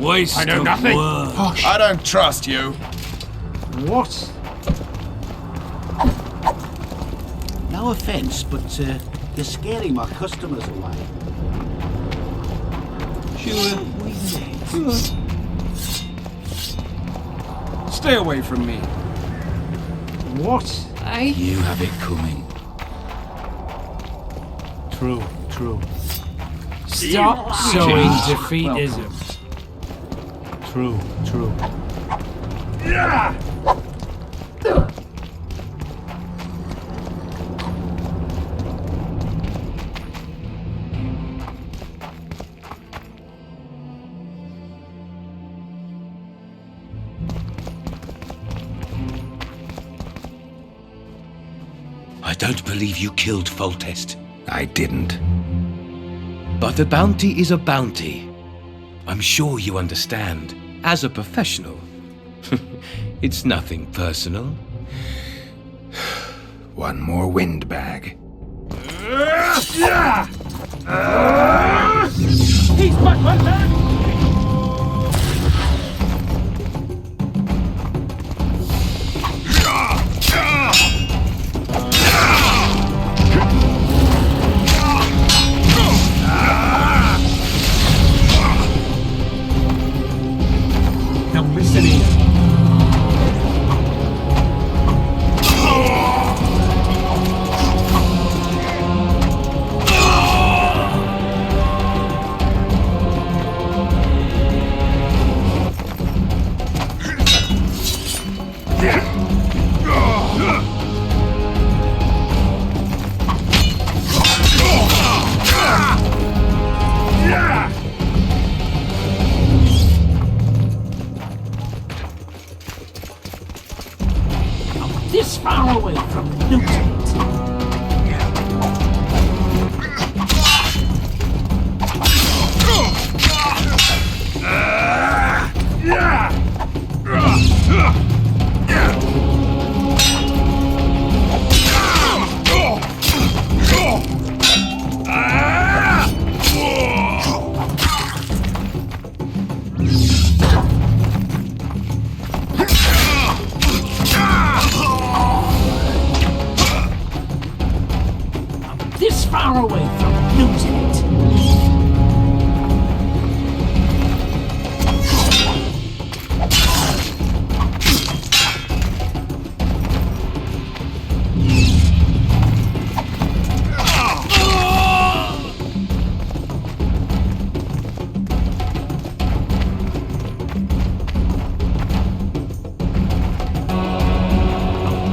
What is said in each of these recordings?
Waste I know of nothing. words. Hush. I don't trust you. What? No offence, but you're scaring my customers away. Sure. Stay away from me. What? You have it coming. True. Stop sowing defeatism. True. I don't believe you killed Foltest. I didn't. But a bounty is a bounty. I'm sure you understand. As a professional, it's nothing personal. One more windbag. He's back! Now listen here. This far away from looting it. This far away from losing it.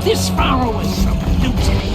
This far away from losing it.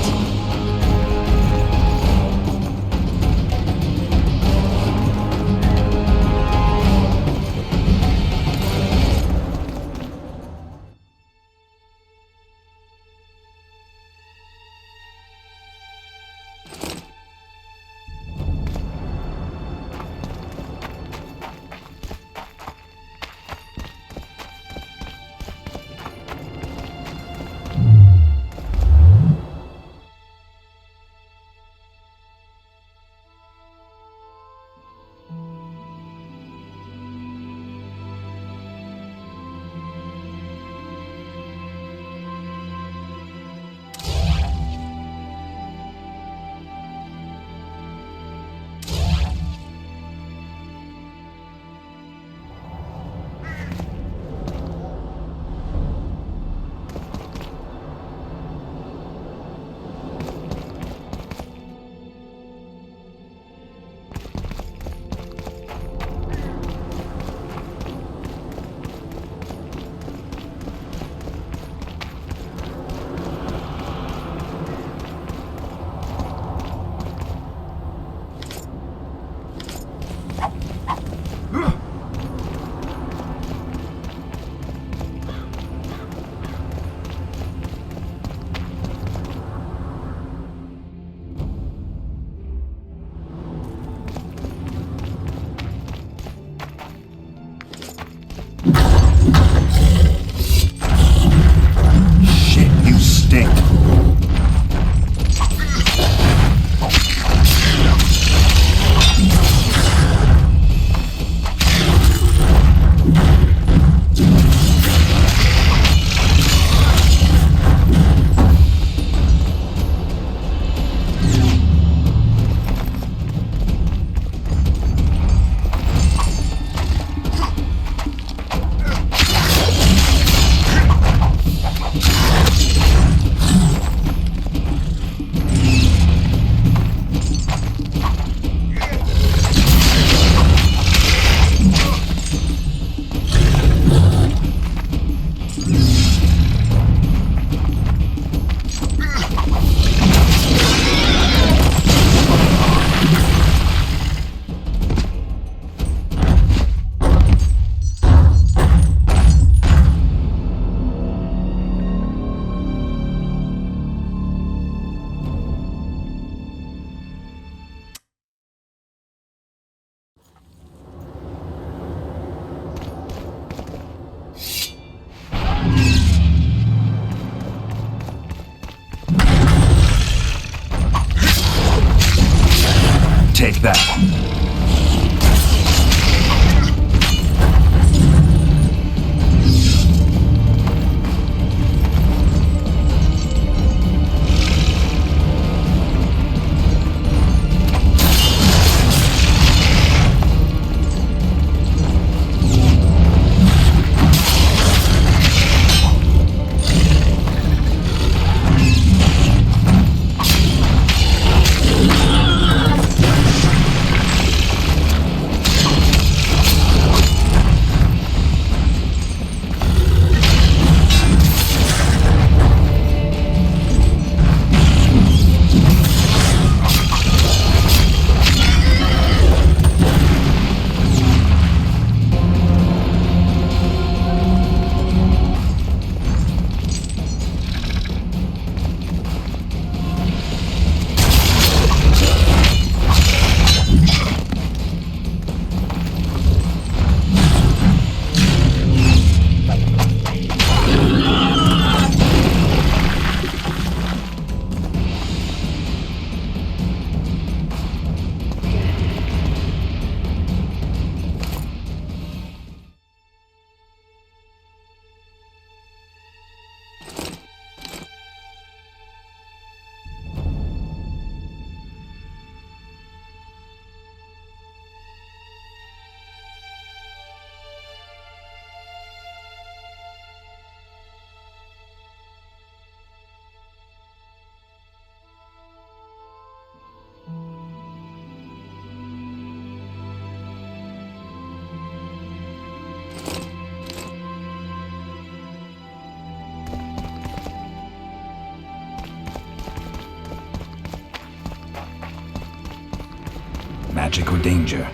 that. Magic or danger?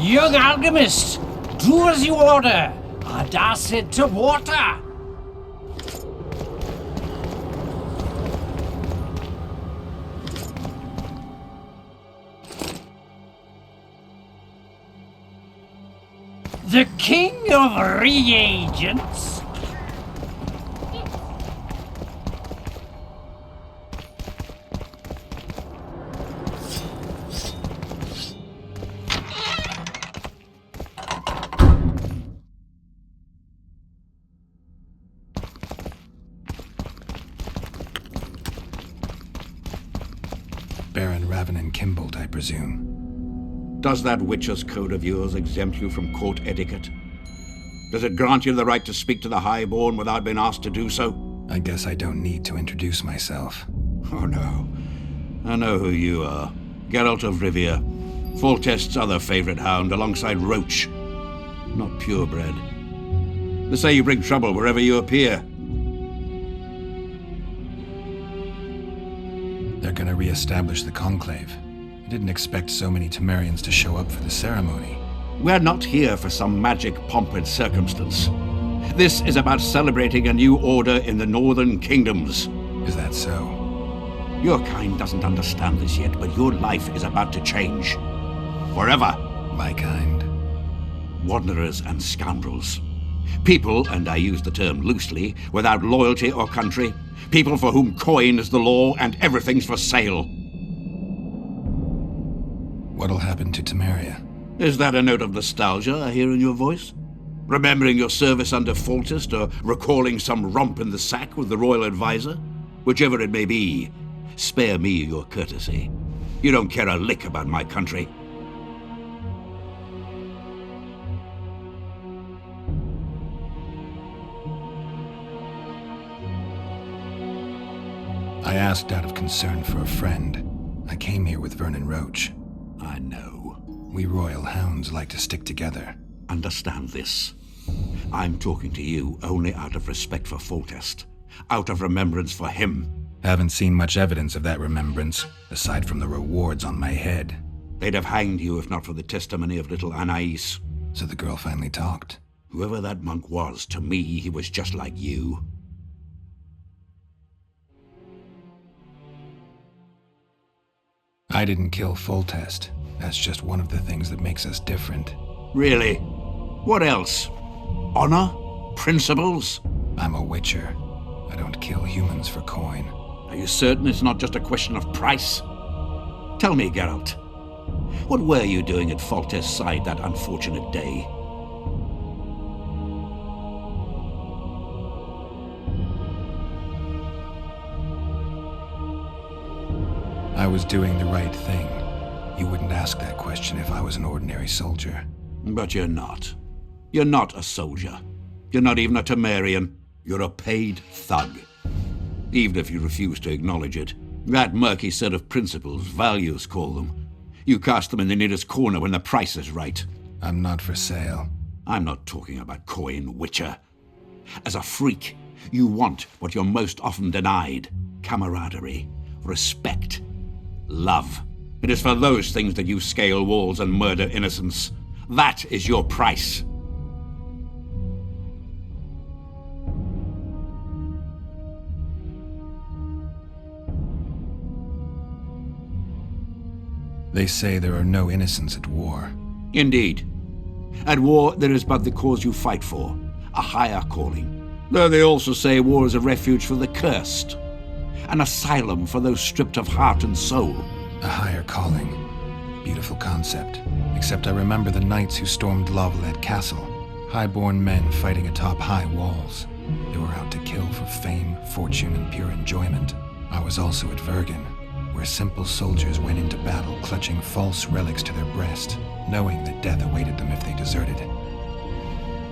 Young alchemist, do as you order. Adacid to water. The king of reagents. Baron Ravenin Kimbold, I presume. Does that Witcher's code of yours exempt you from court etiquette? Does it grant you the right to speak to the Highborn without being asked to do so? I guess I don't need to introduce myself. Oh no. I know who you are. Geralt of Rivia. Foltest's other favorite hound alongside Roach. Not purebred. They say you bring trouble wherever you appear. They're gonna re-establish the Conclave. I didn't expect so many Temerians to show up for the ceremony. We're not here for some magic pomp and circumstance. This is about celebrating a new order in the Northern Kingdoms. Is that so? Your kind doesn't understand this yet, but your life is about to change. Forever. My kind? Wanderers and scoundrels. People, and I use the term loosely, without loyalty or country. People for whom coin is the law and everything's for sale. What'll happen to Temeria? Is that a note of nostalgia I hear in your voice? Remembering your service under Foltest, or recalling some romp in the sack with the royal advisor? Whichever it may be, spare me your courtesy. You don't care a lick about my country. I asked out of concern for a friend. I came here with Vernon Roach. I know. We royal hounds like to stick together. Understand this. I'm talking to you only out of respect for Foltest. Out of remembrance for him. Haven't seen much evidence of that remembrance, aside from the rewards on my head. They'd have hanged you if not for the testimony of little Anais. So the girl finally talked. Whoever that monk was, to me, he was just like you. I didn't kill Foltest. That's just one of the things that makes us different. Really? What else? Honor? Principles? I'm a witcher. I don't kill humans for coin. Are you certain it's not just a question of price? Tell me, Geralt. What were you doing at Foltest's side that unfortunate day? I was doing the right thing. You wouldn't ask that question if I was an ordinary soldier. But you're not. You're not a soldier. You're not even a Temerian. You're a paid thug. Even if you refuse to acknowledge it. That murky set of principles, values call them. You cast them in the nearest corner when the price is right. I'm not for sale. I'm not talking about coin, Witcher. As a freak, you want what you're most often denied. Camaraderie, respect, love. It is for those things that you scale walls and murder innocents. That is your price. They say there are no innocents at war. Indeed. At war, there is but the cause you fight for, a higher calling. Though they also say war is a refuge for the cursed, an asylum for those stripped of heart and soul. A higher calling. Beautiful concept. Except I remember the knights who stormed Lavalette Castle. Highborn men fighting atop high walls. They were out to kill for fame, fortune, and pure enjoyment. I was also at Vergen, where simple soldiers went into battle clutching false relics to their breast, knowing that death awaited them if they deserted.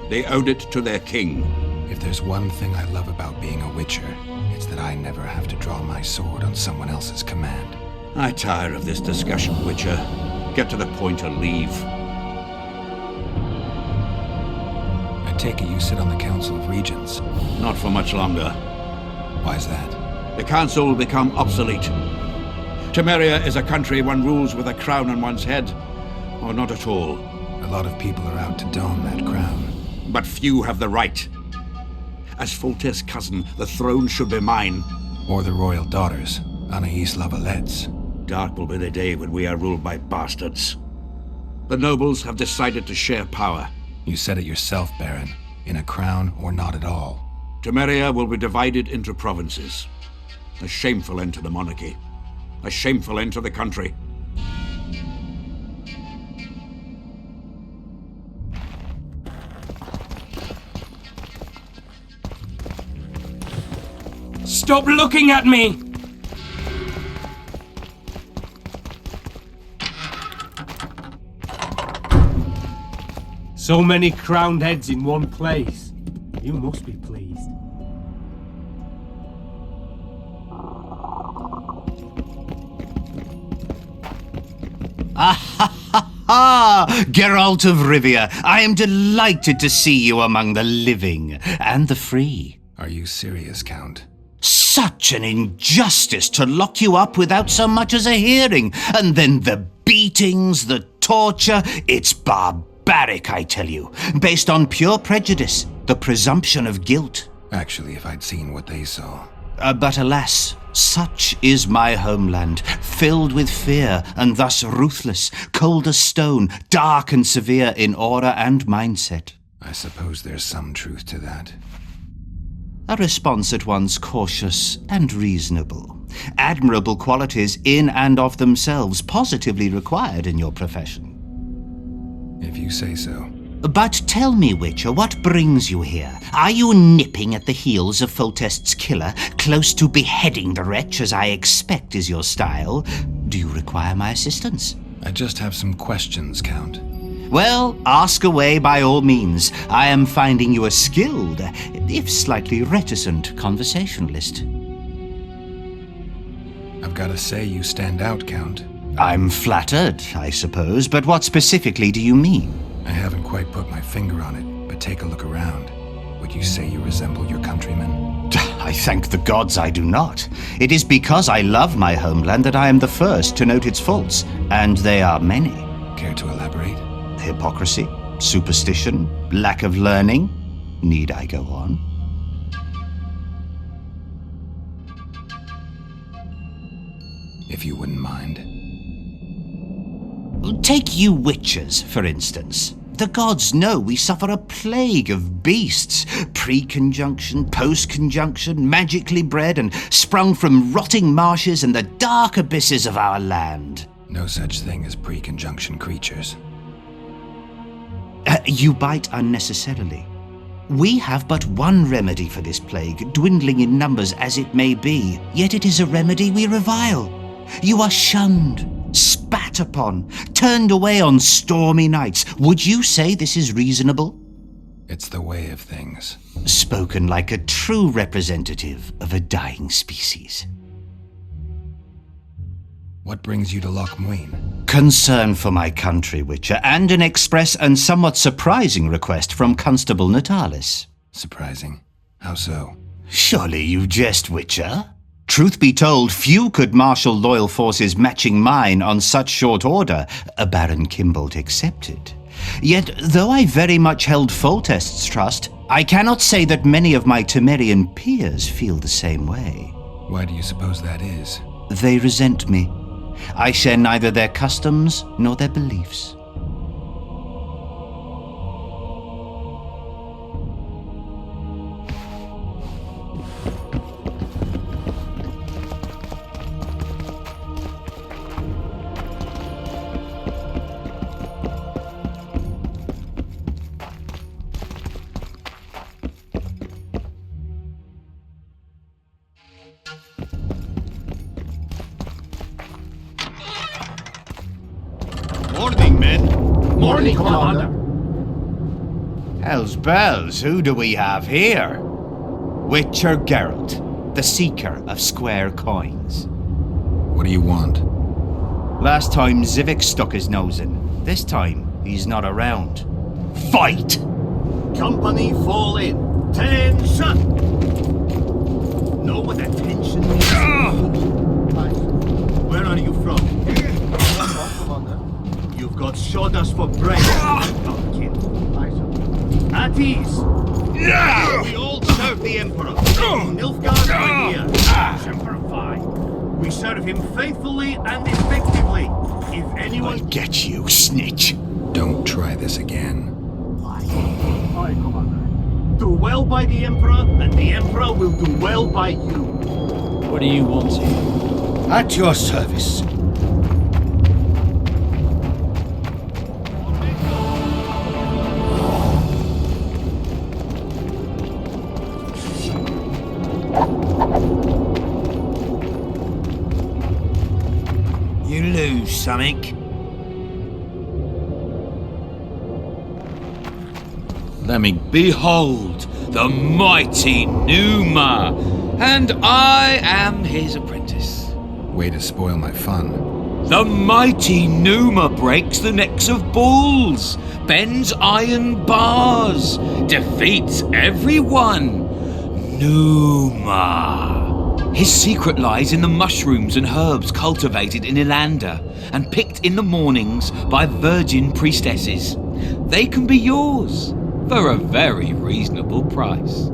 They owed it to their king. If there's one thing I love about being a witcher, it's that I never have to draw my sword on someone else's command. I tire of this discussion, Witcher. Get to the point or leave. I take it you sit on the Council of Regents. Not for much longer. Why's that? The council will become obsolete. Temeria is a country one rules with a crown on one's head, or not at all. A lot of people are out to don that crown. But few have the right. As Foltest's cousin, the throne should be mine. Or the royal daughters, Anaïs Lavalette's. Dark will be the day when we are ruled by bastards. The nobles have decided to share power. You said it yourself, Baron. In a crown or not at all. Temeria will be divided into provinces. A shameful end to the monarchy. A shameful end to the country. Stop looking at me! So many crowned heads in one place. You must be pleased. Geralt of Rivia, I am delighted to see you among the living and the free. Are you serious, Count? Such an injustice to lock you up without so much as a hearing, and then the beatings, the torture. It's barbaric, I tell you, based on pure prejudice, the presumption of guilt. Actually, if I'd seen what they saw. But alas, such is my homeland, filled with fear and thus ruthless, cold as stone, dark and severe in aura and mindset. I suppose there's some truth to that. A response at once cautious and reasonable. Admirable qualities in and of themselves, positively required in your profession. If you say so. But tell me, Witcher, what brings you here? Are you nipping at the heels of Foltest's killer, close to beheading the wretch, as I expect is your style? Do you require my assistance? I just have some questions, Count. Well, ask away by all means. I am finding you a skilled, if slightly reticent, conversationalist. I've got to say you stand out, Count. I'm flattered, I suppose, but what specifically do you mean? I haven't quite put my finger on it, but take a look around. Would you say you resemble your countrymen? I thank the gods I do not. It is because I love my homeland that I am the first to note its faults, and they are many. Care to elaborate? Hypocrisy, superstition, lack of learning. Need I go on? If you wouldn't mind. Take you witchers, for instance. The gods know we suffer a plague of beasts, pre-conjunction, post-conjunction, magically bred and sprung from rotting marshes and the dark abysses of our land. No such thing as pre-conjunction creatures. You bite unnecessarily. We have but one remedy for this plague, dwindling in numbers as it may be, yet it is a remedy we revile. You are shunned, spat upon, turned away on stormy nights. Would you say this is reasonable? It's the way of things. Spoken like a true representative of a dying species. What brings you to Loch Muin? Concern for my country, Witcher, and an express and somewhat surprising request from Constable Natalis. Surprising. How so? Surely you jest, Witcher? Truth be told, few could marshal loyal forces matching mine on such short order, Baron Kimbold excepted. Yet, though I very much held Foltest's trust, I cannot say that many of my Temerian peers feel the same way. Why do you suppose that is? They resent me. I share neither their customs nor their beliefs. Morning, men. Morning, Commander. Hell's bells, who do we have here? Witcher Geralt, the seeker of square coins. What do you want? Last time Zivik stuck his nose in. This time, he's not around. Fight! Company fall in. Tension! Know what attention is? Where are you from? You've got shoulders for bread. ease. We all serve the Emperor. Nilfgaard are here. Semper Fi. We serve him faithfully and effectively. If anyone... I'll get you, snitch. Don't try this again. Aye, Commander. Do well by the Emperor, and the Emperor will do well by you. What do you want here? At your service. You lose something. Let me behold the mighty Numa, and I am his apprentice. Way to spoil my fun. The mighty Numa breaks the necks of bulls, bends iron bars, defeats everyone. Numa. His secret lies in the mushrooms and herbs cultivated in Ilanda and picked in the mornings by virgin priestesses. They can be yours for a very reasonable price.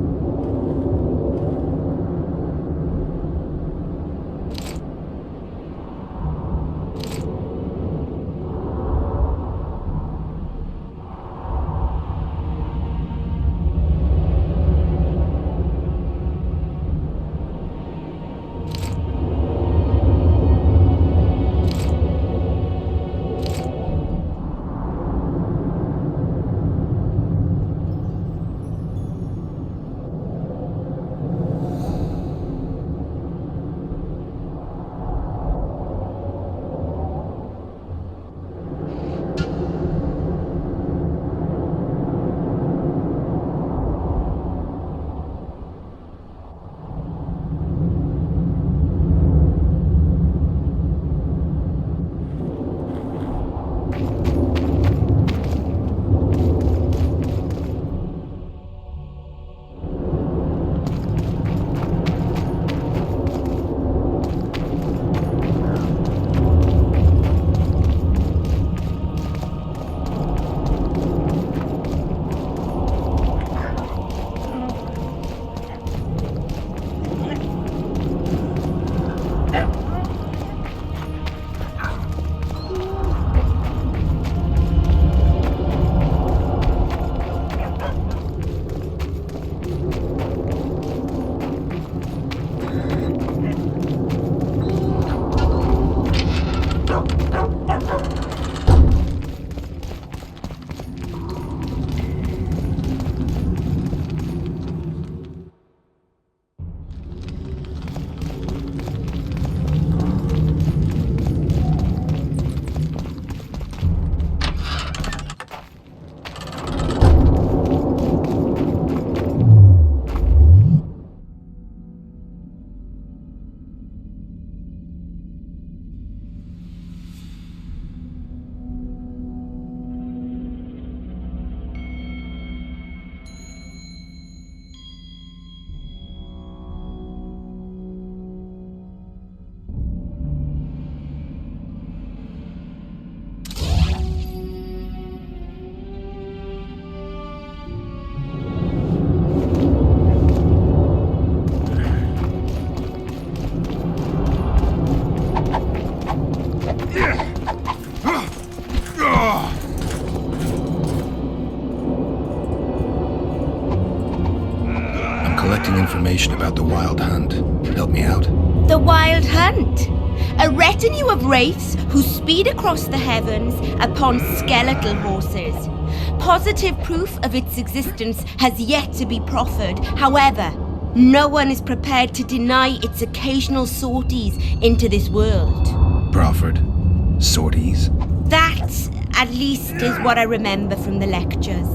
Collecting information about the Wild Hunt. Help me out. The Wild Hunt. A retinue of wraiths who speed across the heavens upon skeletal horses. Positive proof of its existence has yet to be proffered. However, no one is prepared to deny its occasional sorties into this world. Proffered? Sorties? That, at least, is what I remember from the lectures.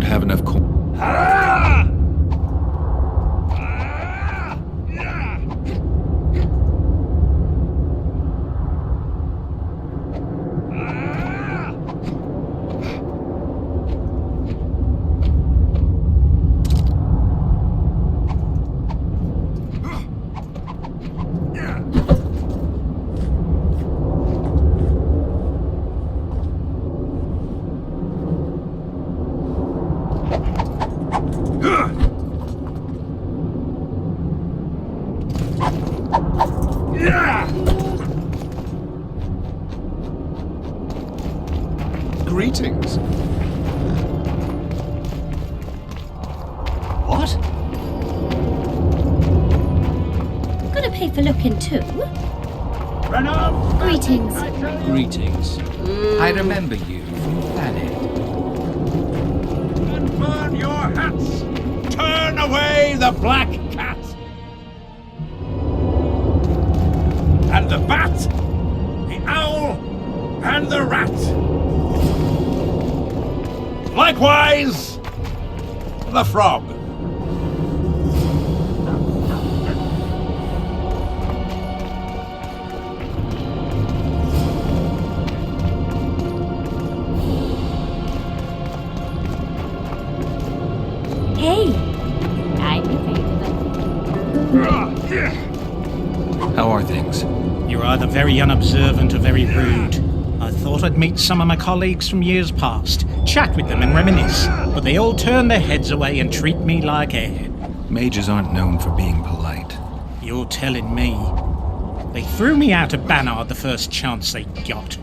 have enough Greetings. What? Gonna pay for looking too. Greetings. Greetings. I remember you from Planet. Unburn your hats! Turn away the black cat! And the bat, the owl, and the rat! Likewise, the frog. Hey, I'm available. How are things? You're either very unobservant or very rude. I thought I'd meet some of my colleagues from years past, chat with them and reminisce, but they all turn their heads away and treat me like air. Mages aren't known for being polite. You're telling me. They threw me out of Banard the first chance they got.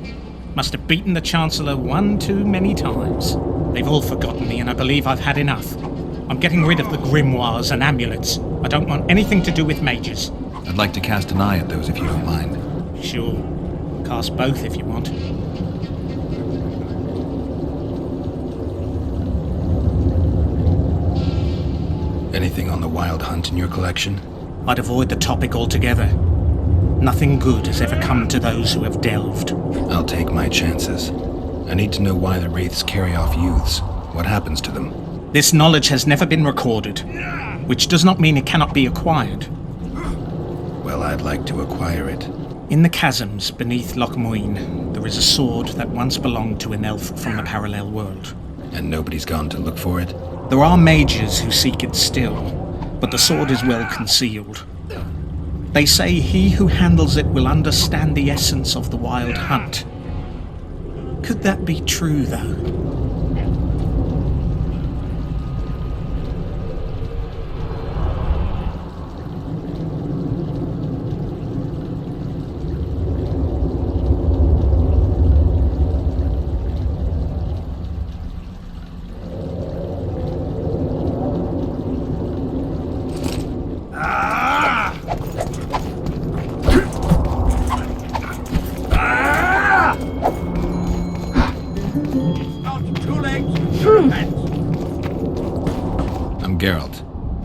Must have beaten the Chancellor one too many times. They've all forgotten me and I believe I've had enough. I'm getting rid of the grimoires and amulets. I don't want anything to do with mages. I'd like to cast an eye at those if you don't mind. Sure. Cast both if you want. Anything on the wild hunt in your collection? I'd avoid the topic altogether. Nothing good has ever come to those who have delved. I'll take my chances. I need to know why the wraiths carry off youths. What happens to them? This knowledge has never been recorded, which does not mean it cannot be acquired. Well, I'd like to acquire it. In the chasms beneath Loch Muin, there is a sword that once belonged to an elf from the parallel world. And nobody's gone to look for it? There are mages who seek it still, but the sword is well concealed. They say he who handles it will understand the essence of the wild hunt. Could that be true, though? I'm Geralt.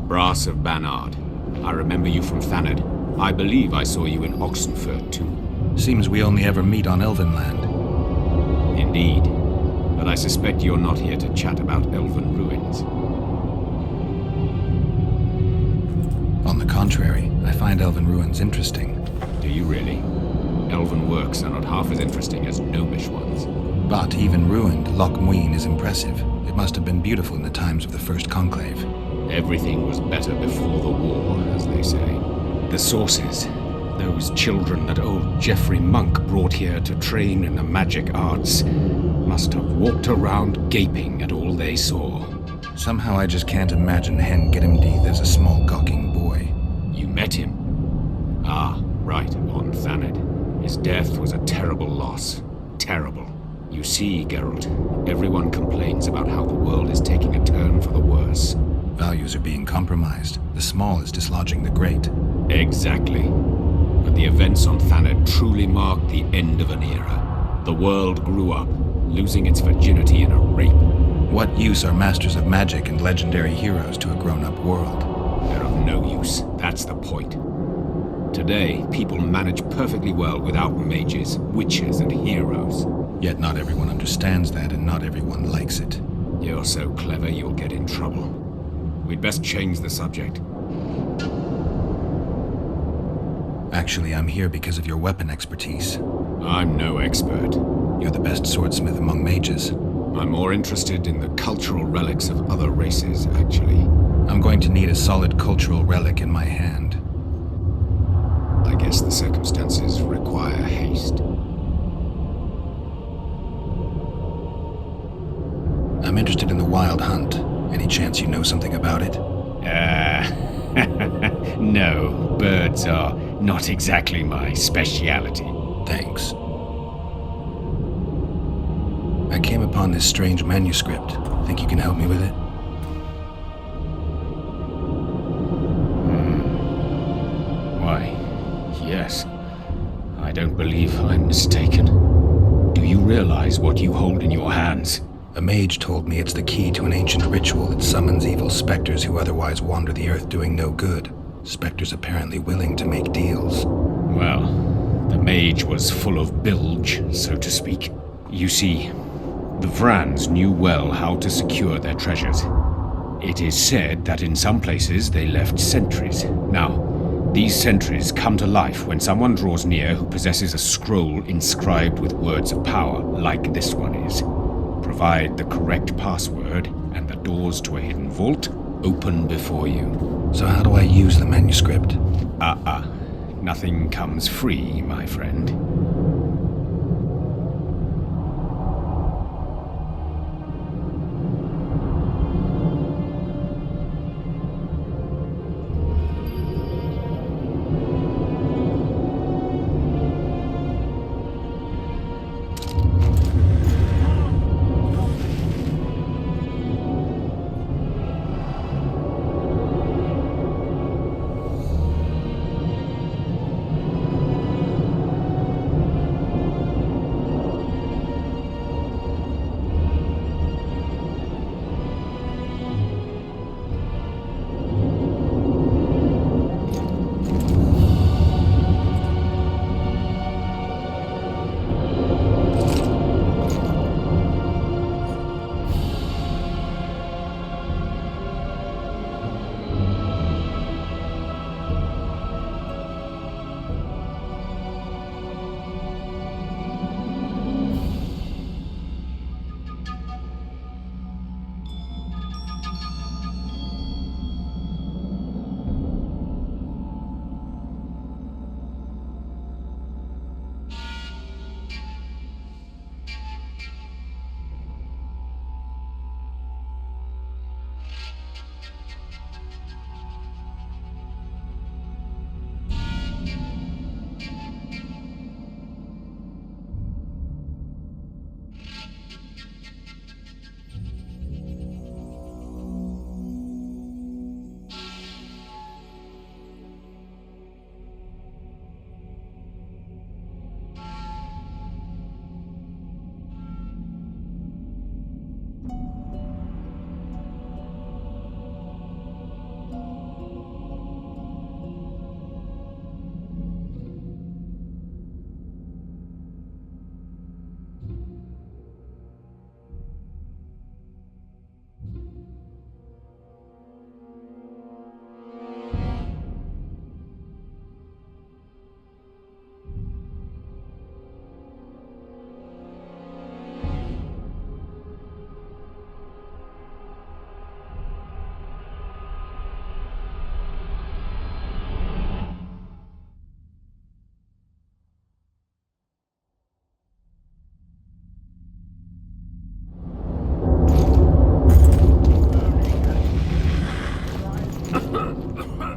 Brass of Banard. I remember you from Thanad. I believe I saw you in Oxenfurt too. Seems we only ever meet on Elvenland. Indeed. But I suspect you're not here to chat about elven ruins. On the contrary, I find elven ruins interesting. Do you really? Elven works are not half as interesting as gnomish ones. But even ruined, Loch Muin is impressive. It must have been beautiful in the times of the First Conclave. Everything was better before the war, as they say. The sources, those children that old Geoffrey Monk brought here to train in the magic arts, must have walked around gaping at all they saw. Somehow I just can't imagine Hen Giddimdeath as a small gawking boy. You met him? Ah, right, on Thanad. His death was a terrible loss. Terrible. You see, Geralt, everyone complains about how the world is taking a turn for the worse. Values are being compromised. The small is dislodging the great. Exactly. But the events on Thanad truly marked the end of an era. The world grew up, losing its virginity in a rape. What use are masters of magic and legendary heroes to a grown-up world? They're of no use. That's the point. Today, people manage perfectly well without mages, witches, and heroes. Yet not everyone understands that, and not everyone likes it. You're so clever you'll get in trouble. We'd best change the subject. Actually, I'm here because of your weapon expertise. I'm no expert. You're the best swordsmith among mages. I'm more interested in the cultural relics of other races, actually. I'm going to need a solid cultural relic in my hand. I guess the circumstances require haste. I'm interested in the Wild Hunt. Any chance you know something about it? No, birds are not exactly my speciality. Thanks. I came upon this strange manuscript. Think you can help me with it? Why, yes. I don't believe I'm mistaken. Do you realize what you hold in your hands? A mage told me it's the key to an ancient ritual that summons evil specters who otherwise wander the earth doing no good. Specters apparently willing to make deals. Well, the mage was full of bilge, so to speak. You see, the Vrans knew well how to secure their treasures. It is said that in some places they left sentries. Now, these sentries come to life when someone draws near who possesses a scroll inscribed with words of power, like this one is. Provide the correct password, and the doors to a hidden vault open before you. So how do I use the manuscript? Nothing comes free, my friend.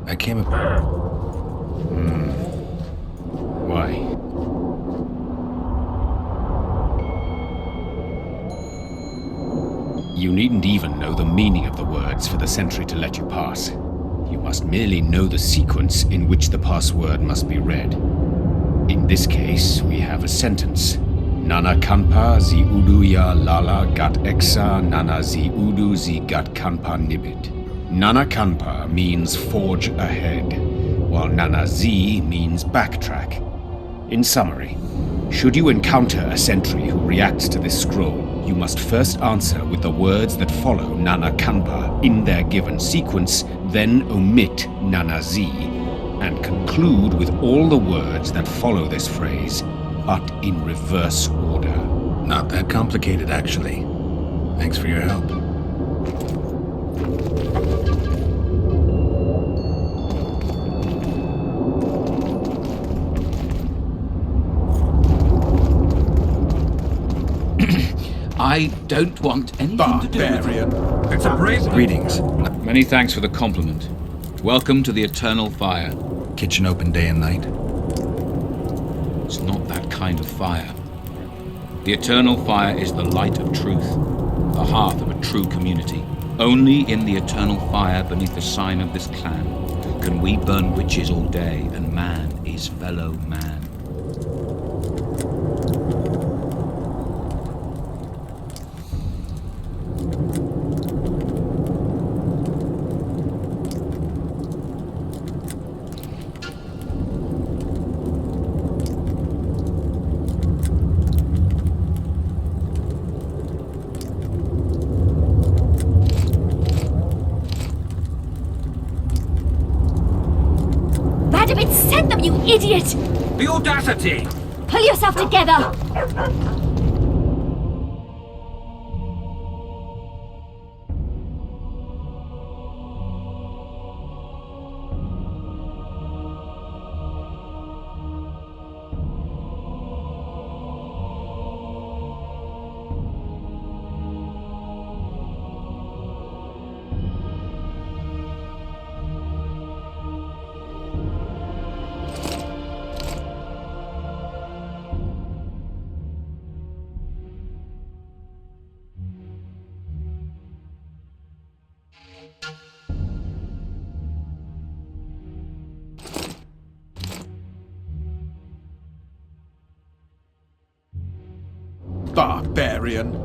I came upon... Why? You needn't even know the meaning of the words for the sentry to let you pass. You must merely know the sequence in which the password must be read. In this case, we have a sentence. Nana kanpa zi udu ya lala gat exa nana zi udu zi gat kanpa nibit. Nana kanpa means forge ahead, while nana zi means backtrack. In summary, should you encounter a sentry who reacts to this scroll, You must first answer with the words that follow Nana Kanpa in their given sequence, then omit Nana Z, and conclude with all the words that follow this phrase, but in reverse order. Not that complicated, actually. Thanks for your help. I don't want anything to do with it. It's a brave Greetings. Many thanks for the compliment. Welcome to the Eternal Fire. Kitchen open day and night? It's not that kind of fire. The Eternal Fire is the light of truth, the hearth of a true community. Only in the Eternal Fire beneath the sign of this clan can we burn witches all day, and man is fellow man. Send them, you idiot! The audacity! Pull yourself together! Barbarian.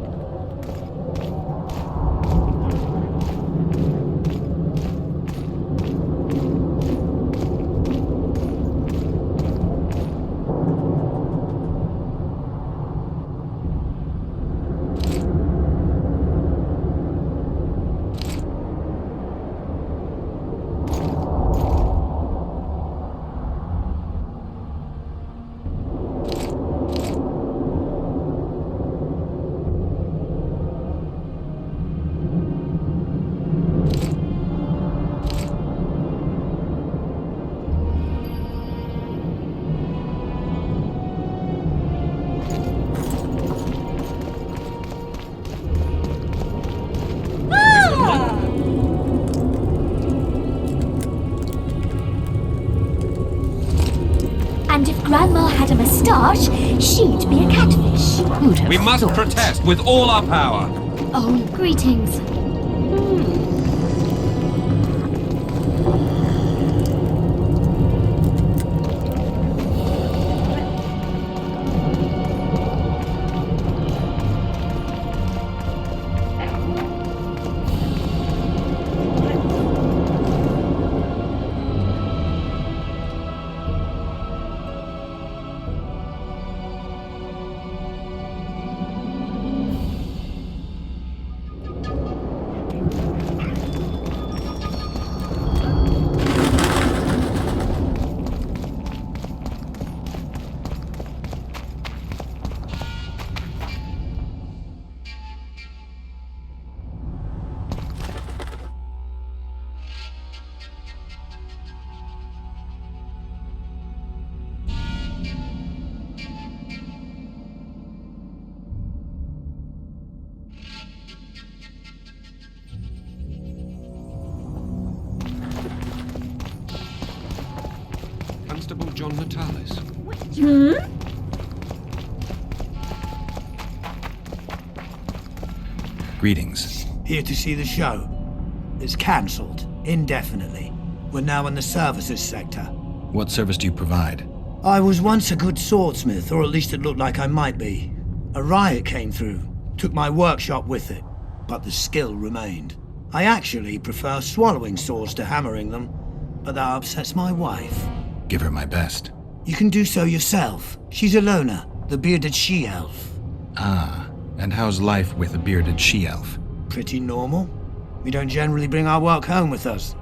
And if Grandma had a moustache, she'd be a catfish. Who'd have We must thought? protest with all our power. Oh, greetings. Constable John Natalis. Greetings. Here to see the show. It's cancelled, indefinitely. We're now in the services sector. What service do you provide? I was once a good swordsmith, or at least it looked like I might be. A riot came through, took my workshop with it, but the skill remained. I actually prefer swallowing swords to hammering them, but that upsets my wife. Give her my best. You can do so yourself. She's Alona, the bearded she-elf. Ah, And how's life with a bearded she-elf? Pretty normal. We don't generally bring our work home with us.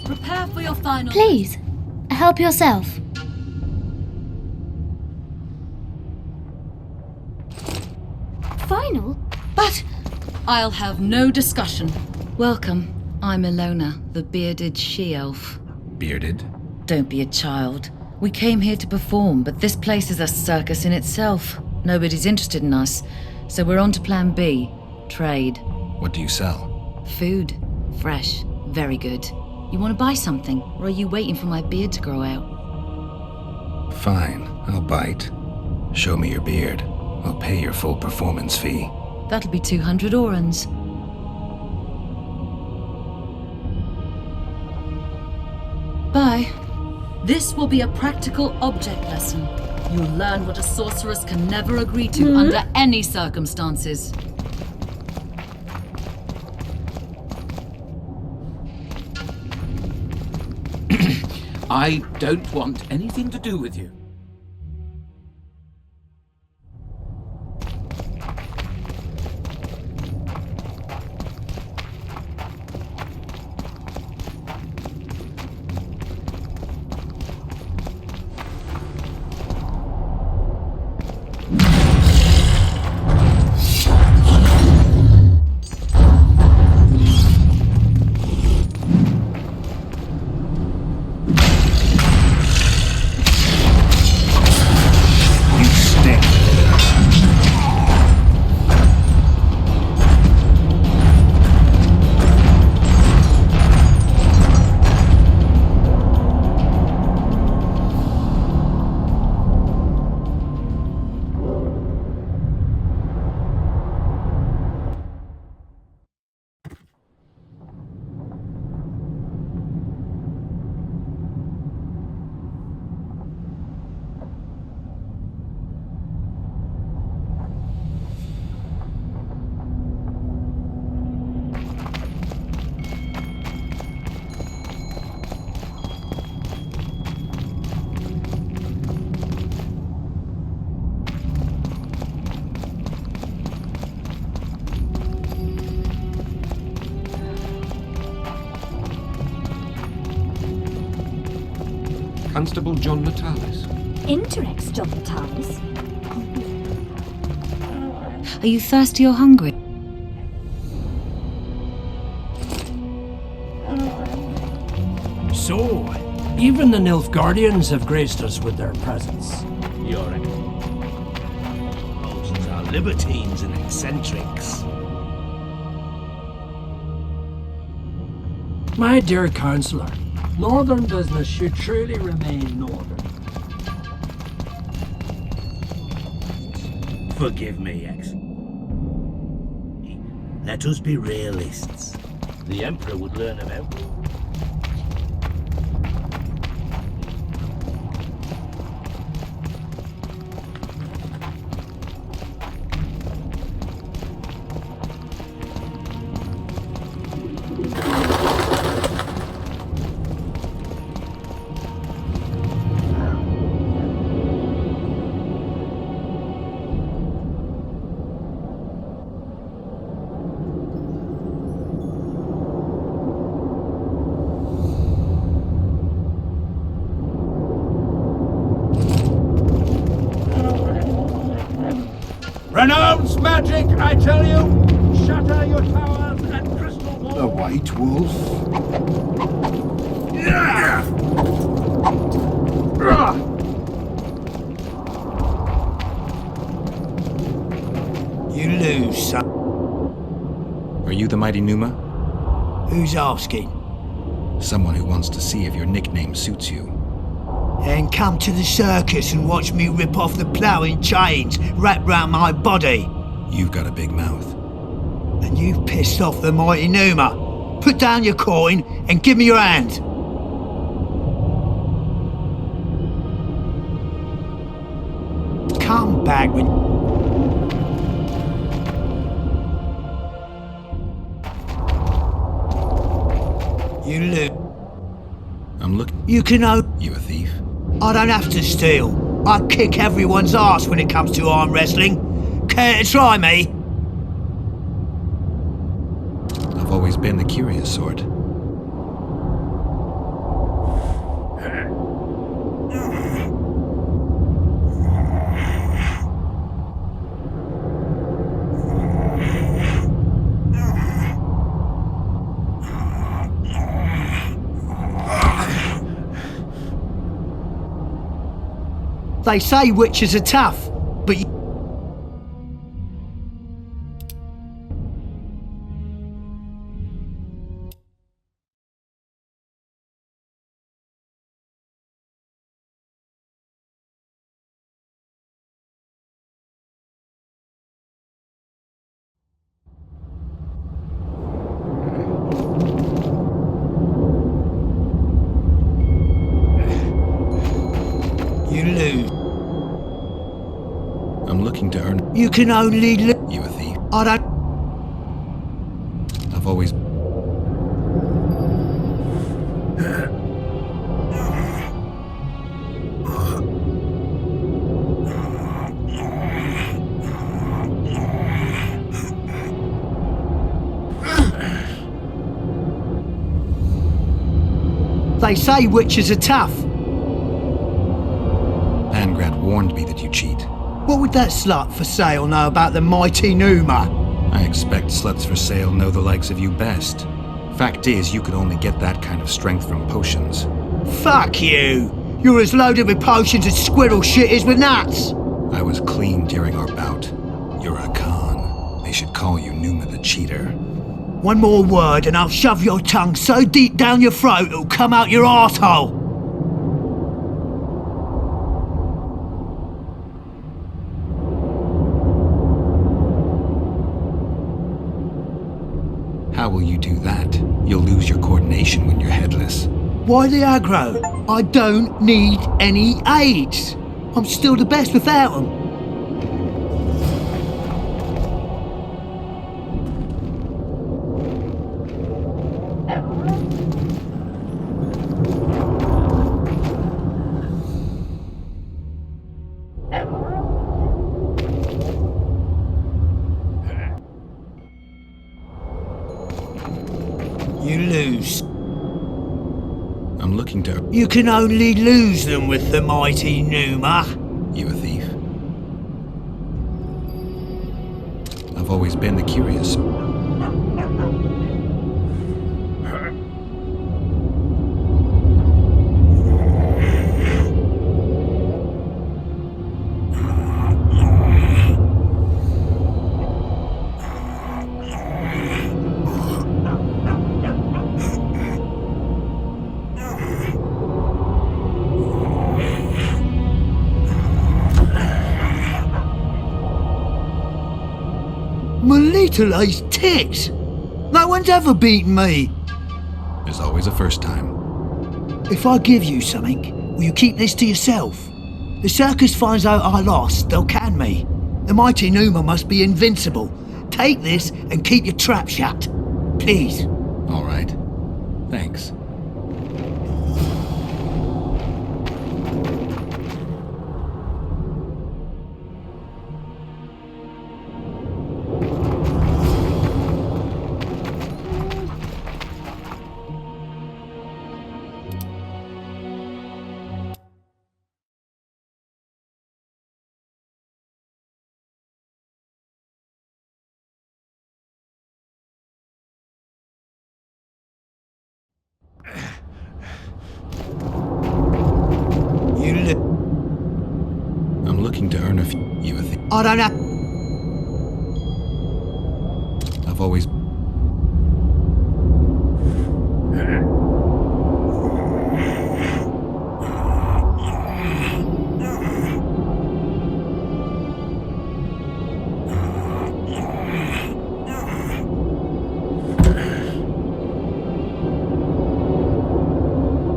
Prepare for your final. Please, help yourself. Final? But I'll have no discussion. Welcome. I'm Ilona, the bearded she-elf. Bearded? Don't be a child. We came here to perform, but this place is a circus in itself. Nobody's interested in us, so we're on to plan B, trade. What do you sell? Food. Fresh. Very good. You want to buy something, or are you waiting for my beard to grow out? Fine, I'll bite. Show me your beard. I'll pay your full performance fee. That'll be 200 orans. Bye. This will be a practical object lesson. You'll learn what a sorceress can never agree to under any circumstances. I don't want anything to do with you. Constable John Natalis. Interex John Natalis. Are you thirsty or hungry? So, even the Nilfgaardians have graced us with their presence. You're in. Most are libertines and eccentrics. My dear Councillor, northern business should truly remain northern. Forgive me, X. Let us be realists. The Emperor would learn about war. Renounce magic, I tell you! Shatter your towers and crystal walls! The White Wolf? You lose, son. Are you the mighty Numa? Who's asking? Someone who wants to see if your nickname suits you. Then come to the circus and watch me rip off the ploughing chains wrapped round my body. You've got a big mouth. And you've pissed off the mighty Numa. Put down your coin and give me your hand. Come back when... You lose. I'm looking... You can You a thief? I don't have to steal. I kick everyone's ass when it comes to arm wrestling. Care to try me? I've always been the curious sort. They say witches are tough, but you lose. I'm looking to earn... You can only You a thief? I don't... I've always... They say witches are tough. Angrad warned me that you cheat. What would that slut for sale know about the mighty Numa? I expect sluts for sale know the likes of you best. Fact is, you could only get that kind of strength from potions. Fuck you! You're as loaded with potions as squirrel shit is with nuts! I was clean during our bout. You're a con. They should call you Numa the Cheater. One more word and I'll shove your tongue so deep down your throat it'll come out your arsehole! How will you do that? You'll lose your coordination when you're headless. Why the aggro? I don't need any aids. I'm still the best without them. You lose. I'm looking to... You can only lose them with the mighty Numa. You a thief? I've always been the curious. Melitele's tits! No one's ever beaten me! There's always a first time. If I give you something, will you keep this to yourself? The circus finds out I lost, they'll can me. The mighty Numa must be invincible. Take this and keep your trap shut. Please. All right. Thanks. I'm looking to earn you a thing. I don't know. I've always...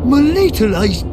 Melitele's...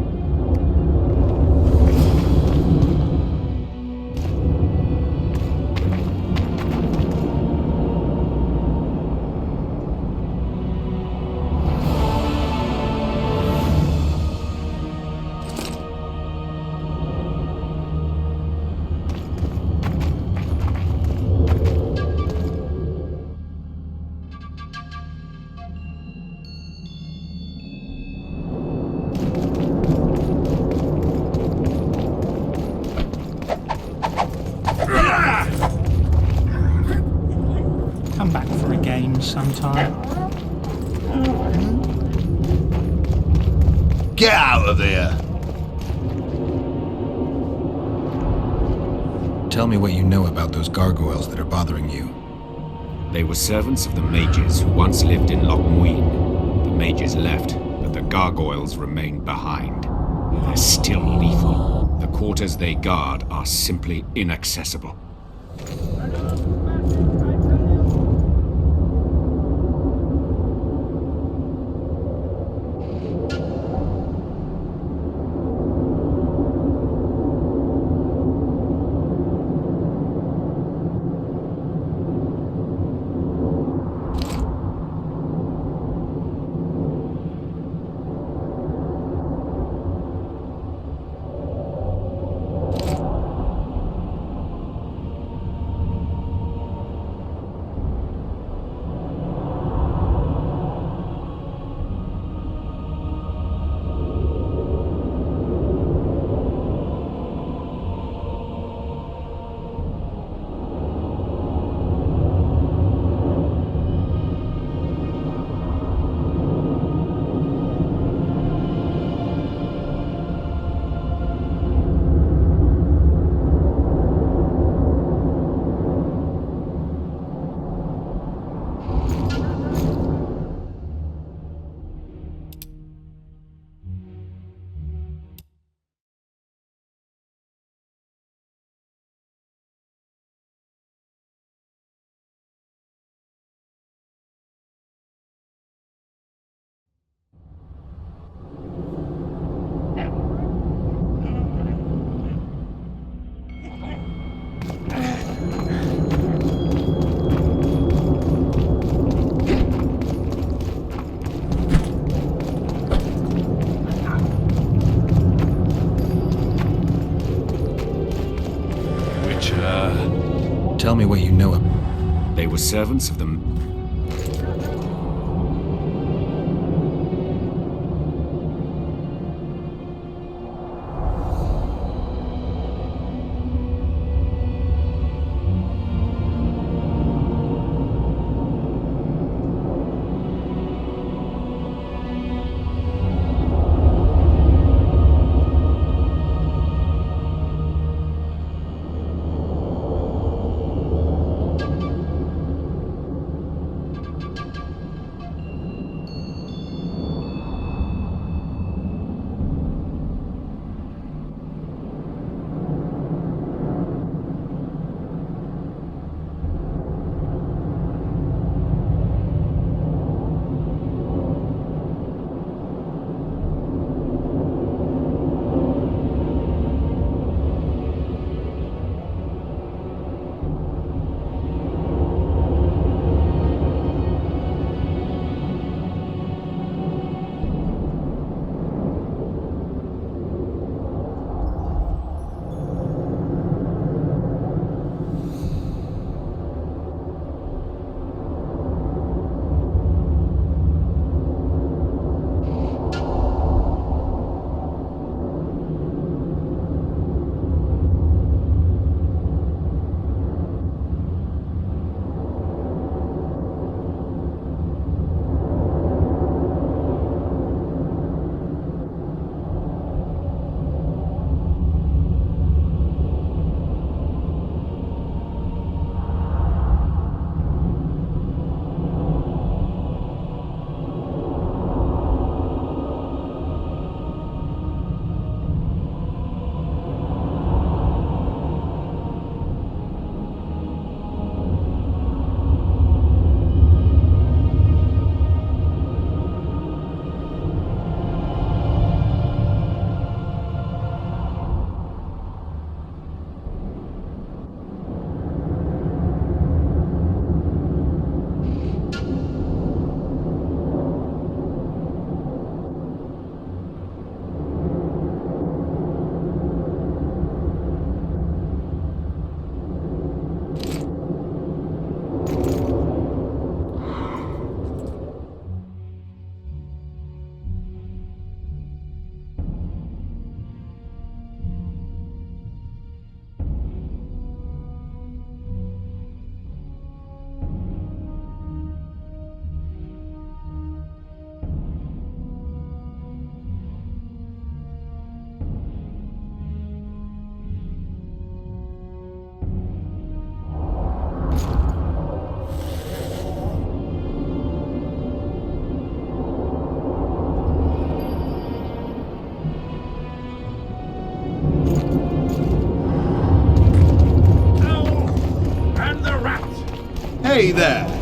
Come back for a game sometime. Get out of there! Tell me what you know about those gargoyles that are bothering you. They were servants of the mages who once lived in Loch Muin. The mages left, but the gargoyles remained behind. They're still lethal. The quarters they guard are simply inaccessible. Tell me what you know of... They were servants of the... Hey there!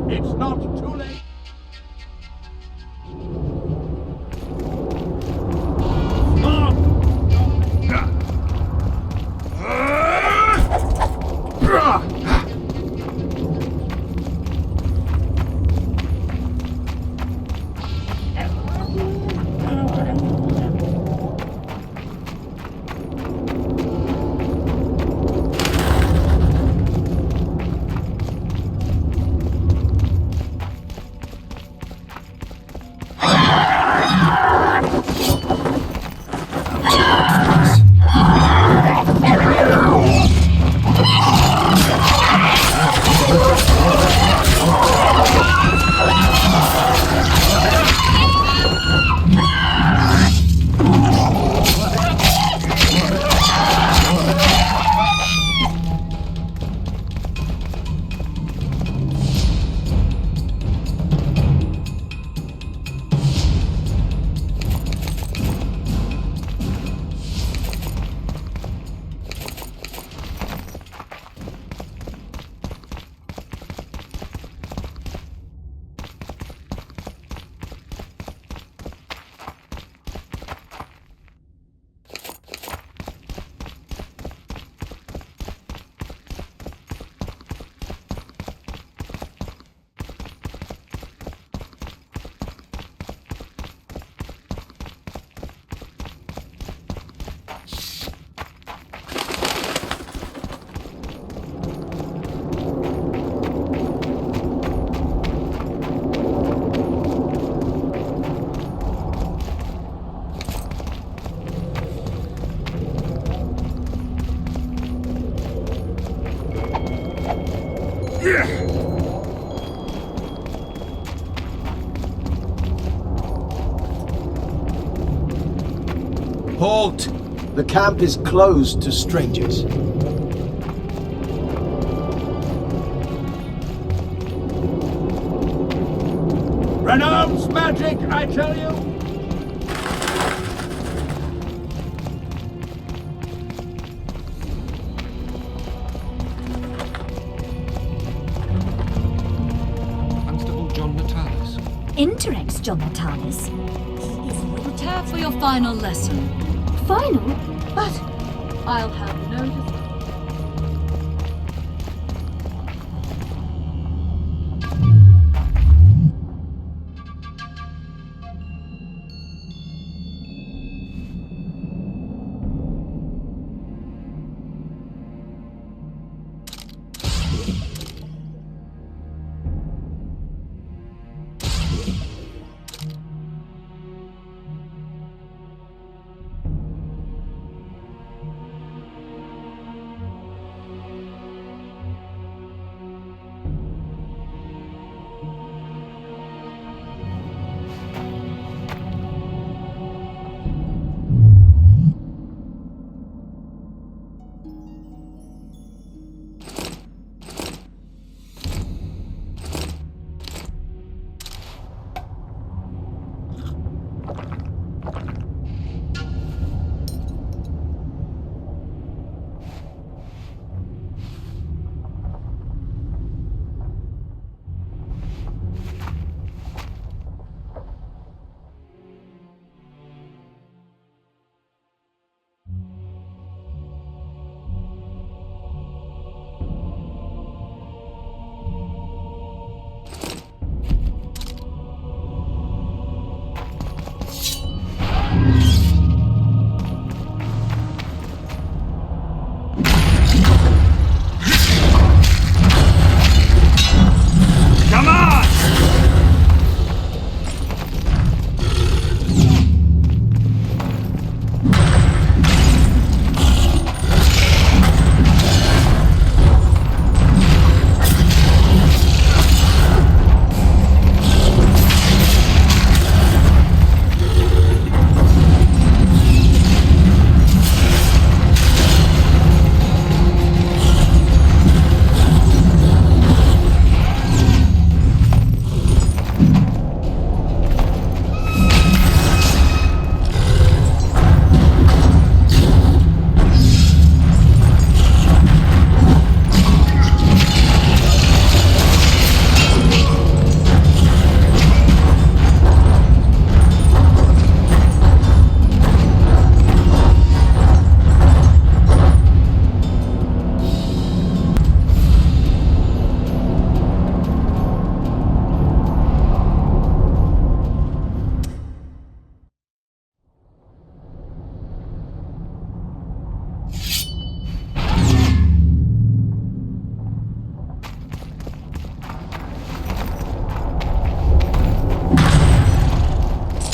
It's not too late. Halt! The camp is closed to strangers. Renounce magic, I tell you! Constable John Natalis. Interex John Natalis. He is a little Prepare for your final lesson. final, But I'll have no...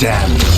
Damn you.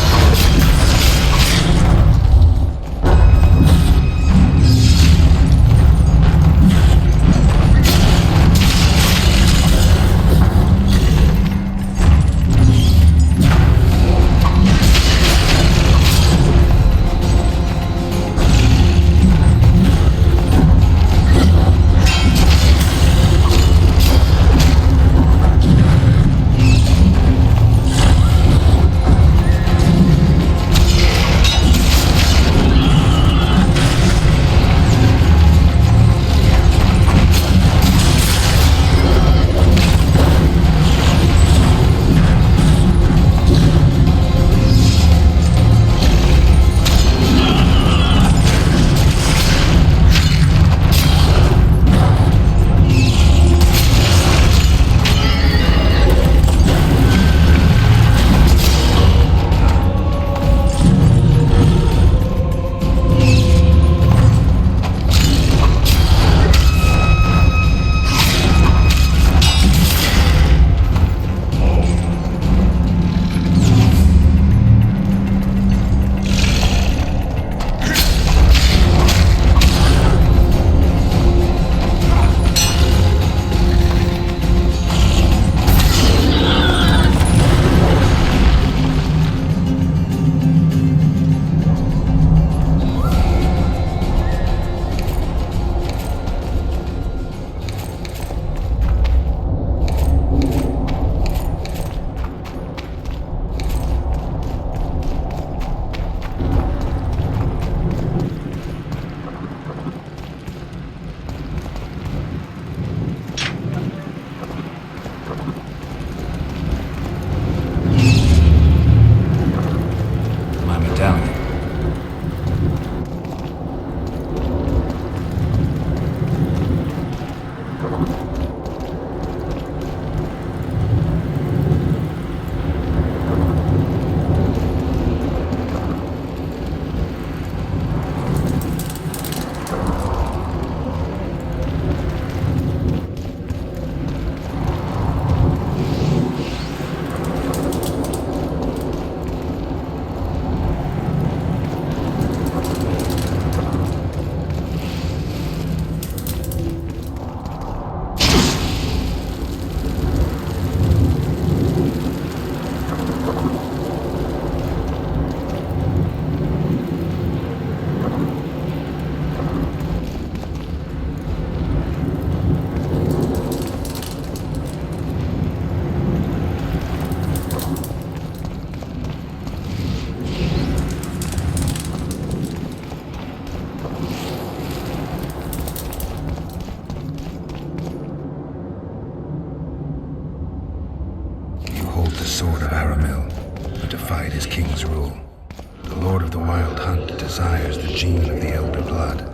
desires the gene of the Elder Blood.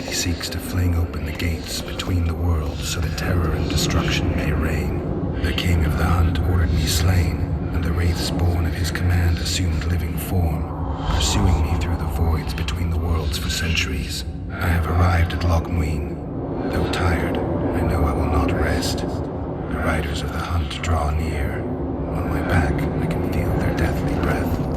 He seeks to fling open the gates between the worlds so that terror and destruction may reign. The king of the hunt ordered me slain, and the wraiths born of his command assumed living form, pursuing me through the voids between the worlds for centuries. I have arrived at Loch Muin. Though tired, I know I will not rest. The riders of the hunt draw near. On my back, I can feel their deathly breath.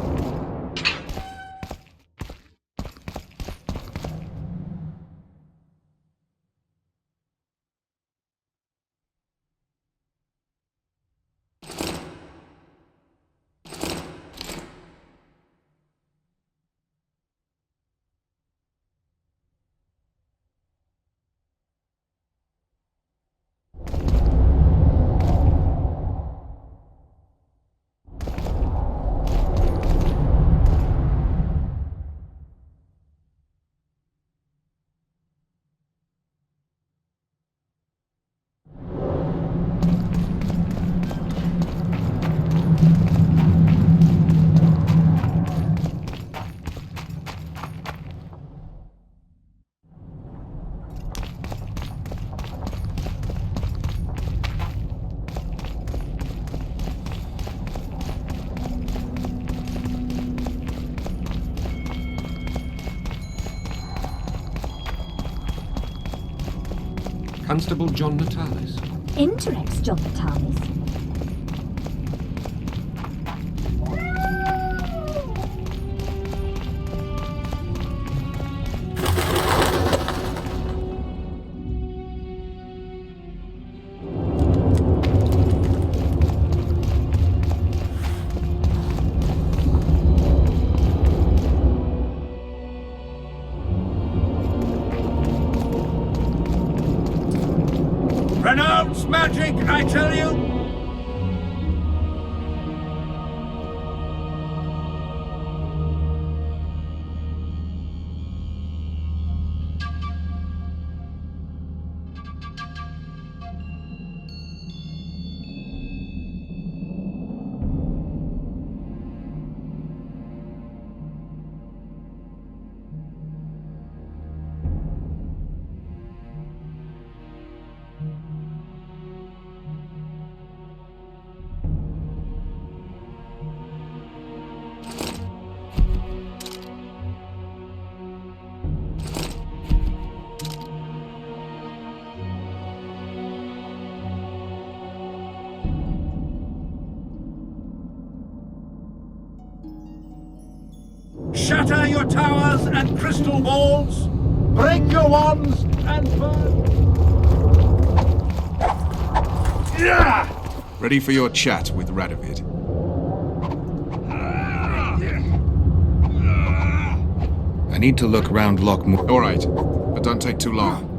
Constable John Natalis. Interrex John Natalis. magic, I tell you! Shatter your towers and crystal balls! Break your wands and burn! Ready for your chat with Radovid. I need to look round Lockmore. All right, but don't take too long.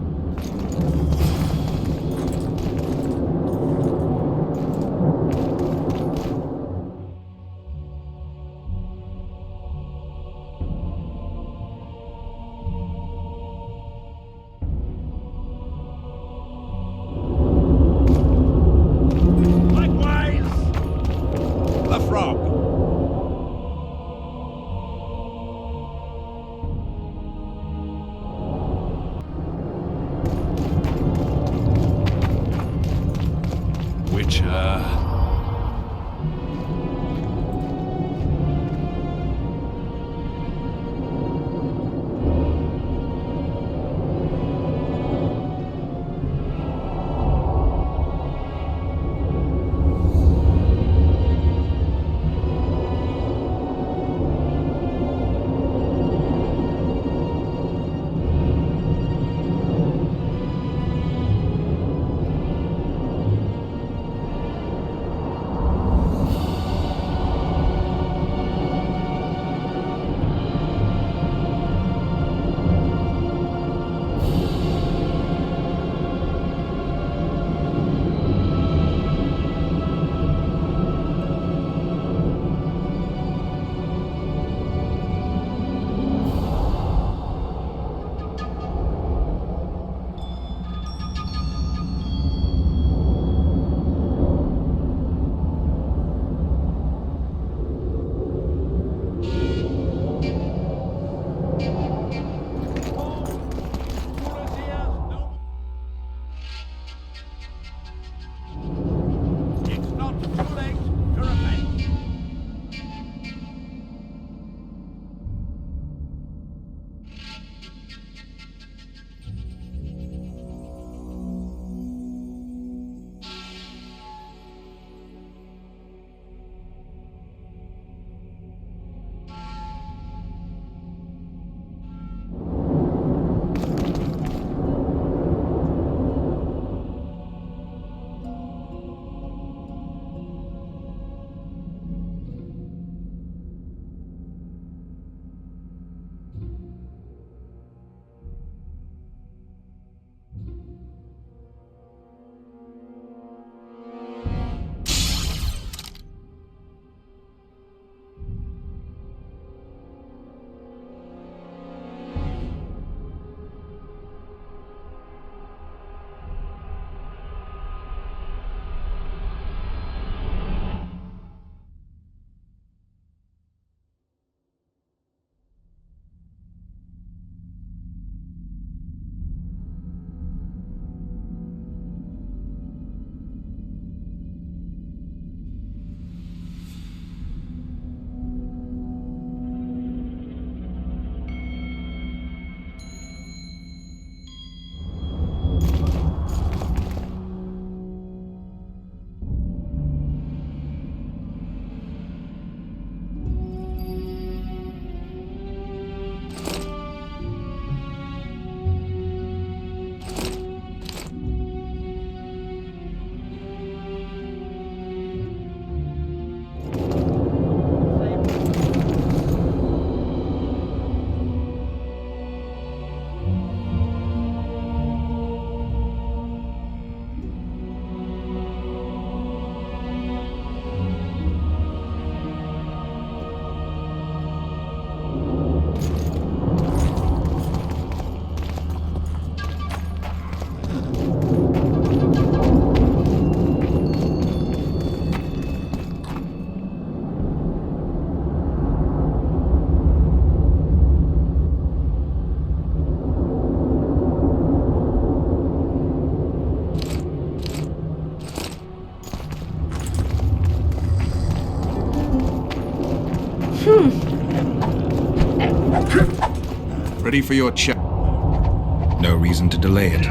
Ready for your check. No reason to delay it.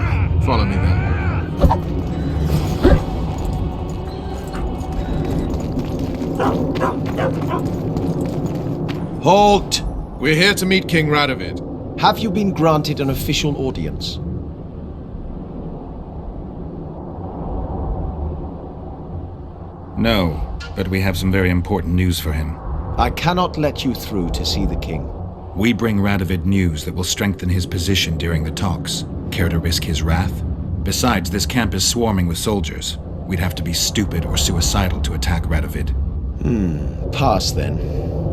Follow me then. Halt! We're here to meet King Radovid. Have you been granted an official audience? No, but we have some very important news for him. I cannot let you through to see the king. We bring Radovid news that will strengthen his position during the talks. Care to risk his wrath? Besides, this camp is swarming with soldiers. We'd have to be stupid or suicidal to attack Radovid. Pass then,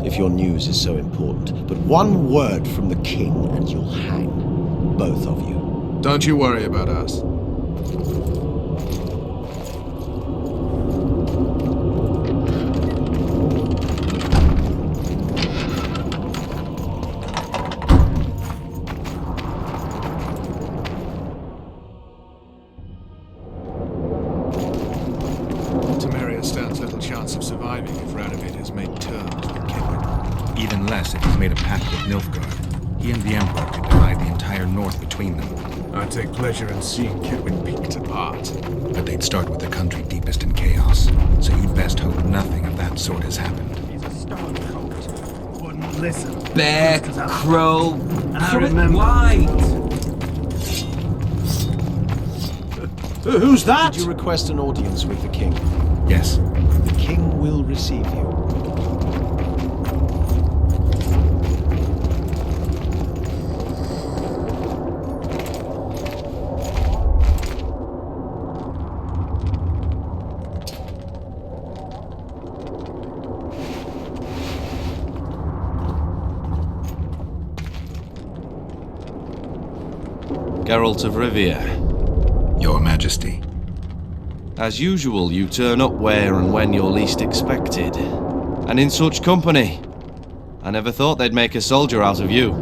if your news is so important. But one word from the king and you'll hang. Both of you. Don't you worry about us. Temeria stands little chance of surviving if Radovid has made terms with Kedwin. Even less if he's made a pact with Nilfgaard. He and the Emperor could divide the entire north between them. I take pleasure in seeing Kedwin picked apart. But they'd start with the country deepest in chaos, so you'd best hope nothing of that sort has happened. He's a stone coat. Wouldn't listen. Bear, crow, remember. white. Who's that? Did you request an audience with the king? Yes. The king will receive you. Geralt of Rivia. Your Majesty. As usual, you turn up where and when you're least expected. And in such company. I never thought they'd make a soldier out of you.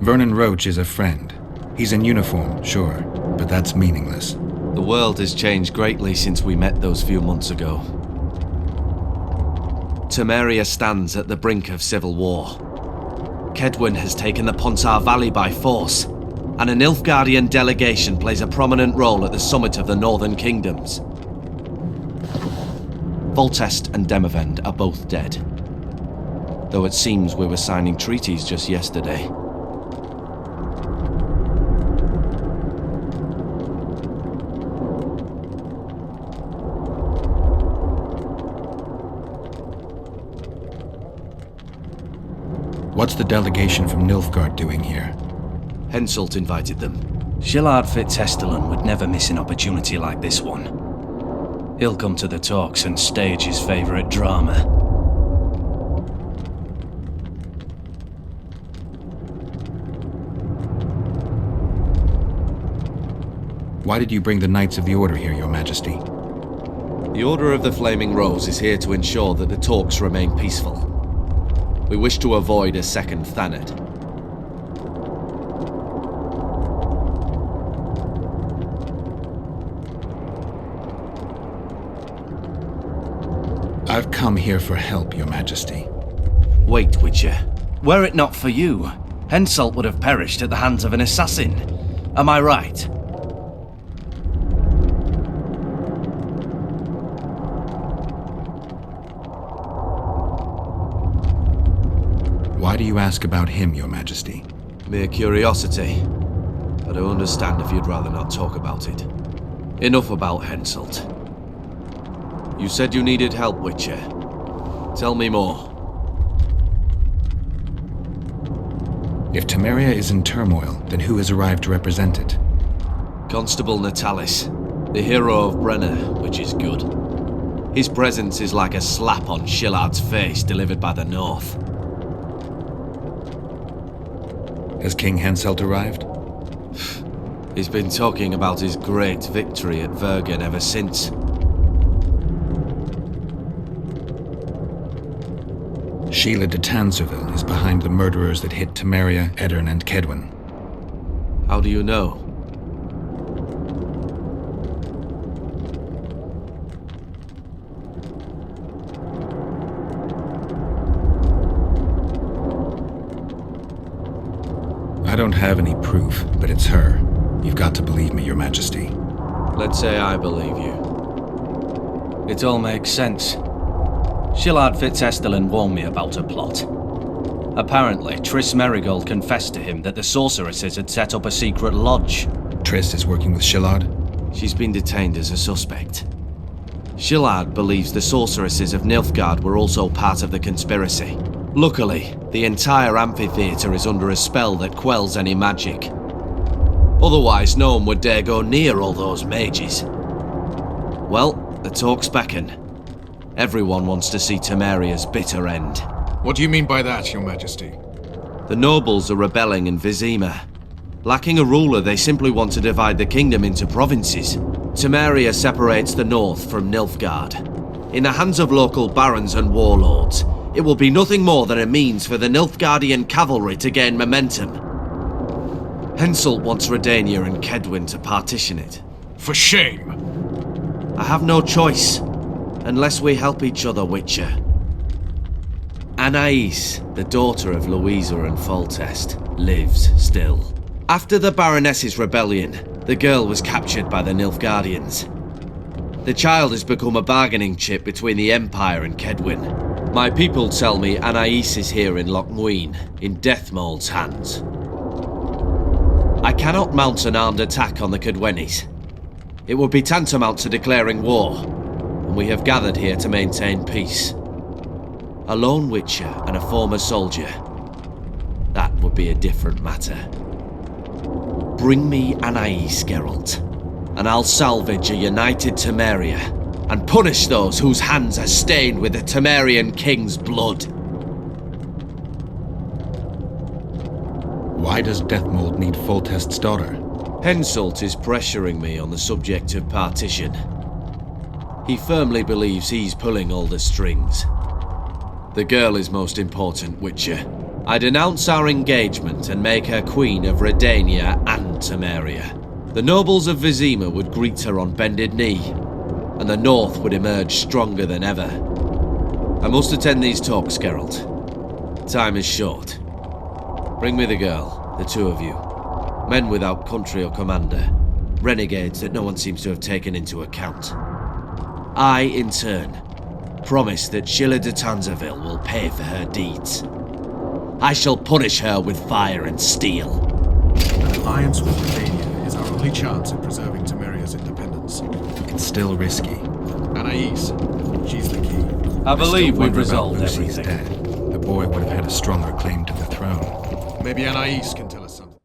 Vernon Roach is a friend. He's in uniform, sure, but that's meaningless. The world has changed greatly since we met those few months ago. Temeria stands at the brink of civil war. Kedwin has taken the Pontar Valley by force, and a Nilfgaardian delegation plays a prominent role at the summit of the Northern Kingdoms. Voltest and Demavend are both dead, though it seems we were signing treaties just yesterday. What's the delegation from Nilfgaard doing here? Henselt invited them. Gillard Fitzhestelin would never miss an opportunity like this one. He'll come to the talks and stage his favourite drama. Why did you bring the Knights of the Order here, Your Majesty? The Order of the Flaming Rose is here to ensure that the talks remain peaceful. We wish to avoid a second Thanedd. I've come here for help, Your Majesty. Wait, Witcher. Were it not for you, Henselt would have perished at the hands of an assassin. Am I right? Why do you ask about him, Your Majesty? Mere curiosity. I don't understand if you'd rather not talk about it. Enough about Henselt. You said you needed help, Witcher. Tell me more. If Temeria is in turmoil, then who has arrived to represent it? Constable Natalis, the hero of Brenna, which is good. His presence is like a slap on Shillard's face delivered by the North. Has King Henselt arrived? He's been talking about his great victory at Vergen ever since. Sheila de Tanserville is behind the murderers that hit Temeria, Eddern, and Kedwin. How do you know? don't have any proof, but it's her. You've got to believe me, Your Majesty. Let's say I believe you. It all makes sense. Shillard Fitzestelin warned me about her plot. Apparently, Triss Merigold confessed to him that the sorceresses had set up a secret lodge. Triss is working with Shillard? She's been detained as a suspect. Shillard believes the sorceresses of Nilfgaard were also part of the conspiracy. Luckily, the entire amphitheatre is under a spell that quells any magic. Otherwise, no one would dare go near all those mages. Well, the talk's beckon. Everyone wants to see Temeria's bitter end. What do you mean by that, Your Majesty? The nobles are rebelling in Vizima. Lacking a ruler, they simply want to divide the kingdom into provinces. Temeria separates the north from Nilfgaard. In the hands of local barons and warlords, it will be nothing more than a means for the Nilfgaardian cavalry to gain momentum. Henselt wants Redania and Kedwin to partition it. For shame! I have no choice, unless we help each other, Witcher. Anais, the daughter of Louisa and Foltest, lives still. After the Baroness's rebellion, the girl was captured by the Nilfgaardians. The child has become a bargaining chip between the Empire and Kedwin. My people tell me Anais is here in Lochmuin, in Deathmold's hands. I cannot mount an armed attack on the Kedwenis. It would be tantamount to declaring war, and we have gathered here to maintain peace. A lone Witcher and a former soldier. That would be a different matter. Bring me Anais, Geralt, and I'll salvage a united Temeria and punish those whose hands are stained with the Temerian king's blood. Why does Deathmold need Foltest's daughter? Henselt is pressuring me on the subject of partition. He firmly believes he's pulling all the strings. The girl is most important, Witcher. I denounce our engagement and make her queen of Redania and Temeria. The nobles of Vizima would greet her on bended knee, and the north would emerge stronger than ever. I must attend these talks, Geralt. Time is short. Bring me the girl, the two of you. Men without country or commander. Renegades that no one seems to have taken into account. I, in turn, promise that Sheila de Tanzaville will pay for her deeds. I shall punish her with fire and steel. An alliance with Redania is our only chance at preserving Temeria's independence. It's still risky. Anais, she's the key. I believe we've resolved everything. Dead. The boy would have had a stronger claim to the throne. Maybe Anais can tell us something.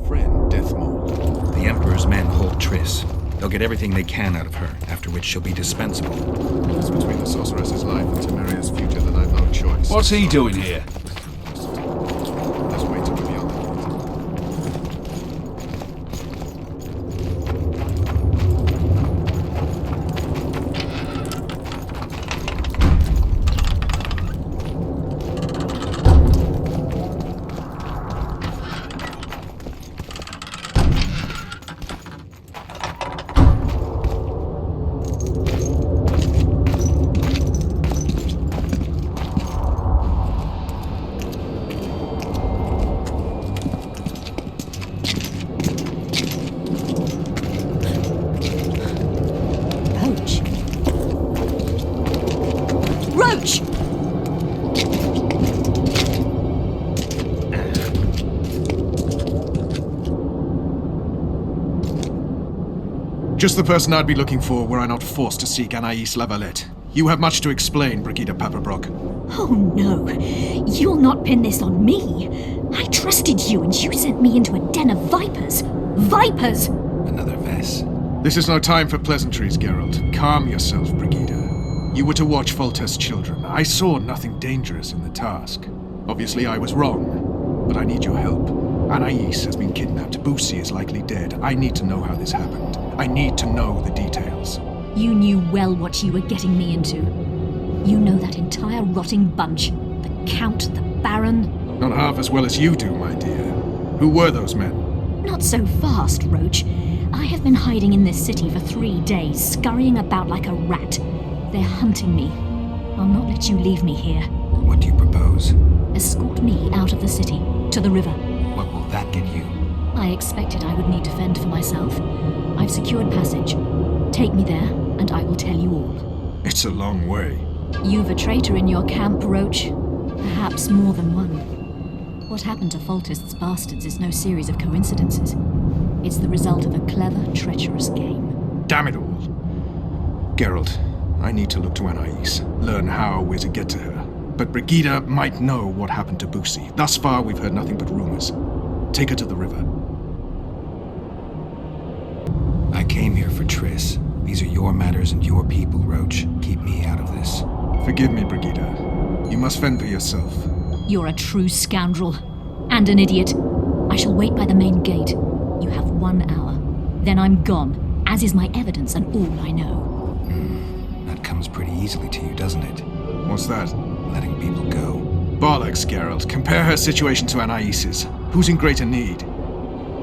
Friend Deathmold. The Emperor's men hold Triss. They'll get everything they can out of her, after which she'll be dispensable. If it's between the sorceress's life and Temeria's future, then I've no choice. What's he doing here? Let's wait till we're beyond the Just the person I'd be looking for were I not forced to seek Anais Lavalette. You have much to explain, Brigida Paperbrock. Oh no, you'll not pin this on me. I trusted you and you sent me into a den of vipers. Vipers! Another Vess. This is no time for pleasantries, Geralt. Calm yourself, Brigida. You were to watch Foltest's children. I saw nothing dangerous in the task. Obviously I was wrong, but I need your help. Anais has been kidnapped. Busi is likely dead. I need to know how this happened. I need to know the details. You knew well what you were getting me into. You know that entire rotting bunch. The Count, the Baron. Not half as well as you do, my dear. Who were those men? Not so fast, Roach. I have been hiding in this city for 3 days, scurrying about like a rat. They're hunting me. I'll not let you leave me here. What do you propose? Escort me out of the city, to the river. What will that get you? I expected I would need to fend for myself. I've secured passage. Take me there, and I will tell you all. It's a long way. You've a traitor in your camp, Roach. Perhaps more than one. What happened to Foltest's bastards is no series of coincidences. It's the result of a clever, treacherous game. Damn it all. Geralt, I need to look to Anais, learn how we're to get to her. But Brigida might know what happened to Busi. Thus far, we've heard nothing but rumors. Take her to the river. I came here for Triss. These are your matters and your people, Roach. Keep me out of this. Forgive me, Brigida. You must fend for yourself. You're a true scoundrel. And an idiot. I shall wait by the main gate. You have 1 hour. Then I'm gone, as is my evidence and all I know. That comes pretty easily to you, doesn't it? What's that? Letting people go. Bollocks, Geralt. Compare her situation to Anais's. Who's in greater need?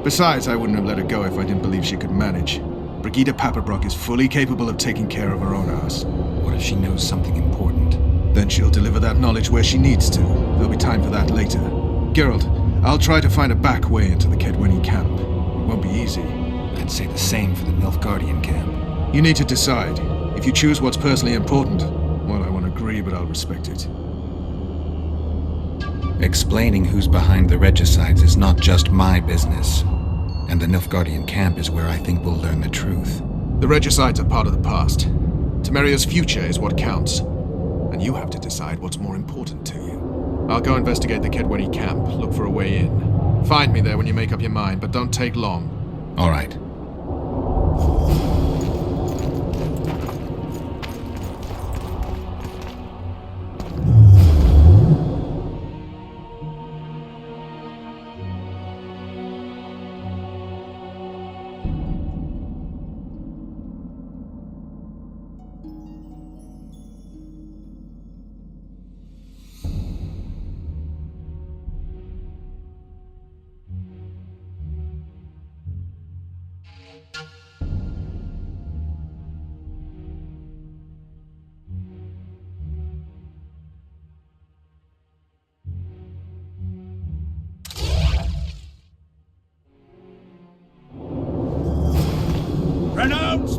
Besides, I wouldn't have let her go if I didn't believe she could manage. Brigida Paperbrock is fully capable of taking care of her own ass. What if she knows something important? Then she'll deliver that knowledge where she needs to. There'll be time for that later. Geralt, I'll try to find a back way into the Kedweni camp. It won't be easy. I'd say the same for the Nilfgaardian camp. You need to decide. If you choose what's personally important, well, I won't agree, but I'll respect it. Explaining who's behind the regicides is not just my business. And the Nilfgaardian camp is where I think we'll learn the truth. The regicides are part of the past. Temeria's future is what counts. And you have to decide what's more important to you. I'll go investigate the Kedweni camp, look for a way in. Find me there when you make up your mind, but don't take long. All right.